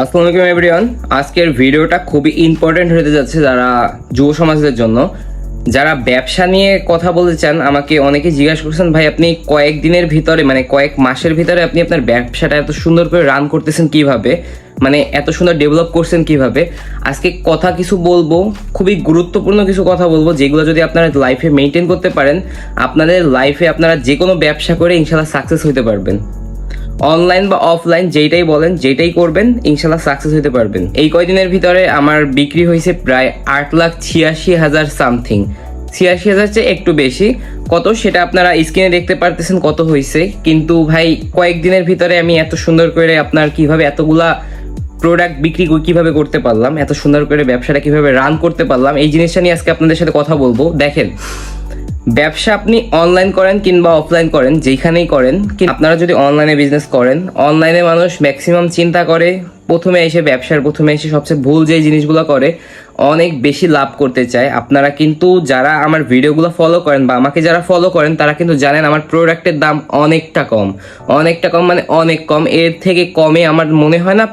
আসসালামু আলাইকুম এভরিওয়ান। আজকের ভিডিওটা খুবই ইম্পর্টেন্ট হতে যাচ্ছে যারা যুব সমাজের জন্য, যারা ব্যবসা নিয়ে কথা বলতে চান। আমাকে অনেকে জিজ্ঞাসা করছেন, ভাই আপনি কয়েকদিনের ভিতরে মানে কয়েক মাসের ভিতরে আপনি আপনার ব্যবসাটা এত সুন্দর করে রান করতেছেন কিভাবে, মানে এত সুন্দর ডেভেলপ করছেন কিভাবে। আজকে কথা কিছু বলবো, খুবই গুরুত্বপূর্ণ কিছু কথা বলবো, যেগুলো যদি আপনারা লাইফে মেনটেন করতে পারেন, আপনাদের লাইফে আপনারা যে কোনো ব্যবসা করে ইনশাল্লাহ সাকসেস হতে পারবেন। অনলাইন বা অফলাইন যেটাই বলেন, যেটাই করবেন ইনশাল্লাহ সাকসেস হতে পারবেন। এই কয়দিনের ভিতরে আমার বিক্রি হয়েছে প্রায় 8,86,000 সামথিং, 86,000 চেয়ে একটু বেশি। কত সেটা আপনারা স্ক্রিনে দেখতে পারতেছেন কত হয়েছে। কিন্তু ভাই কয়েকদিনের ভিতরে আমি এত সুন্দর করে আপনার কিভাবে এতগুলা প্রোডাক্ট বিক্রি কিভাবে করতে পারলাম, এত সুন্দর করে ব্যবসাটা কিভাবে রান করতে পারলাম, এই জিনিসটা নিয়ে আজকে আপনাদের সাথে কথা বলবো। দেখেন, ব্যবসা আপনি অনলাইন করেন কিংবা অফলাইন করেন, যেখানেই করেন, আপনারা যদি অনলাইনে বিজনেস করেন, অনলাইনে মানুষ ম্যাক্সিমাম চিন্তা করে প্রথমে এসে সবচেয়ে ভুল যে জিনিসগুলো করে, অনেক বেশি লাভ করতে চায়। আপনারা কিন্তু যারা আমার ভিডিওগুলো ফলো করেন বা আমাকে যারা ফলো করেন তারা কিন্তু জানেন আমার প্রোডাক্টের দাম অনেকটা কম মানে অনেক কম। এর থেকে কমে আমার মনে হয় না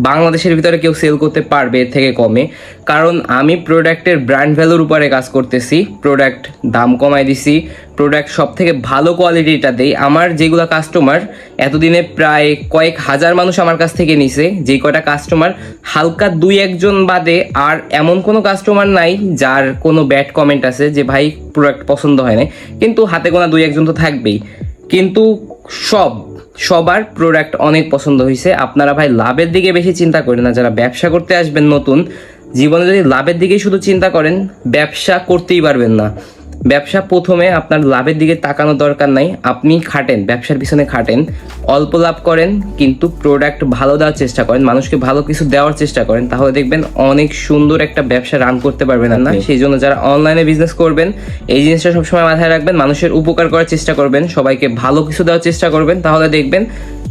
বাংলাদেশের ভিতরে কেউ সেল করতে পারবে এর থেকে কমে। কারণ আমি প্রোডাক্টের ব্র্যান্ড ভ্যালুর উপরে কাজ করতেছি, প্রোডাক্ট দাম কমাই দিছি, প্রোডাক্ট সব থেকে ভালো কোয়ালিটিটা দেই। আমার যেগুলো কাস্টমার এতদিনে প্রায় কয়েক হাজার মানুষ আমার কাছ থেকে নিছে, যেই কয়টা কাস্টমার হালকা 2-1 জন বাদে আর এমন কোনো কাস্টমার নাই যার কোনো ব্যাড কমেন্ট আছে যে ভাই প্রোডাক্ট পছন্দ হয় না। কিন্তু হাতে গোনা 2-1 জন তো থাকবেই, কিন্তু সবার প্রোডাক্ট অনেক পছন্দ হয়েছে। আপনারা ভাই লাভের দিকে বেশি চিন্তা করেন না, যারা ব্যবসা করতে আসবেন নতুন জীবনে, যদি লাভের দিকেই শুধু চিন্তা করেন ব্যবসা করতেই পারবেন না। ব্যবসা প্রথমে আপনার লাভের দিকে তাকানো দরকার নাই, আপনি খাটেন, ব্যবসার পিছনে খাটেন, অল্প লাভ করেন কিন্তু প্রোডাক্ট ভালো দেওয়ার চেষ্টা করেন, মানুষকে ভালো কিছু দেওয়ার চেষ্টা করেন, তাহলে দেখবেন অনেক সুন্দর একটা ব্যবসা রান করতে পারবেন। না সেই জন্য যারা অনলাইনে বিজনেস করবেন এই জিনিসটা সবসময় মাথায় রাখবেন, মানুষের উপকার করার চেষ্টা করবেন, সবাইকে ভালো কিছু দেওয়ার চেষ্টা করবেন, তাহলে দেখবেন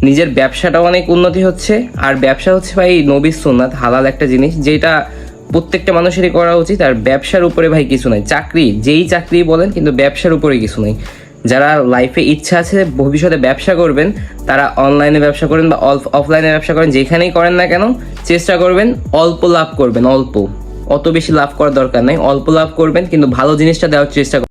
নিজের ব্যবসাটাও অনেক উন্নতি হচ্ছে। আর ব্যবসা হচ্ছে ভাই নবীর সুন্নাত, হালাল একটা জিনিস যেটা প্রত্যেকটা মানুষেরই করা উচিত। আর ব্যবসার উপরে ভাই কিছু নাই, চাকরি যেই চাকরি বলেন কিন্তু ব্যবসার উপরে কিছু নেই। যারা লাইফে ইচ্ছা আছে ভবিষ্যতে ব্যবসা করবেন তারা অনলাইনে ব্যবসা করেন বা অফলাইনে ব্যবসা করেন, যেখানেই করেন না কেন চেষ্টা করবেন অল্প লাভ করবেন, অল্প, অত বেশি লাভ করার দরকার নেই, অল্প লাভ করবেন কিন্তু ভালো জিনিসটা দেওয়ার চেষ্টা করবেন।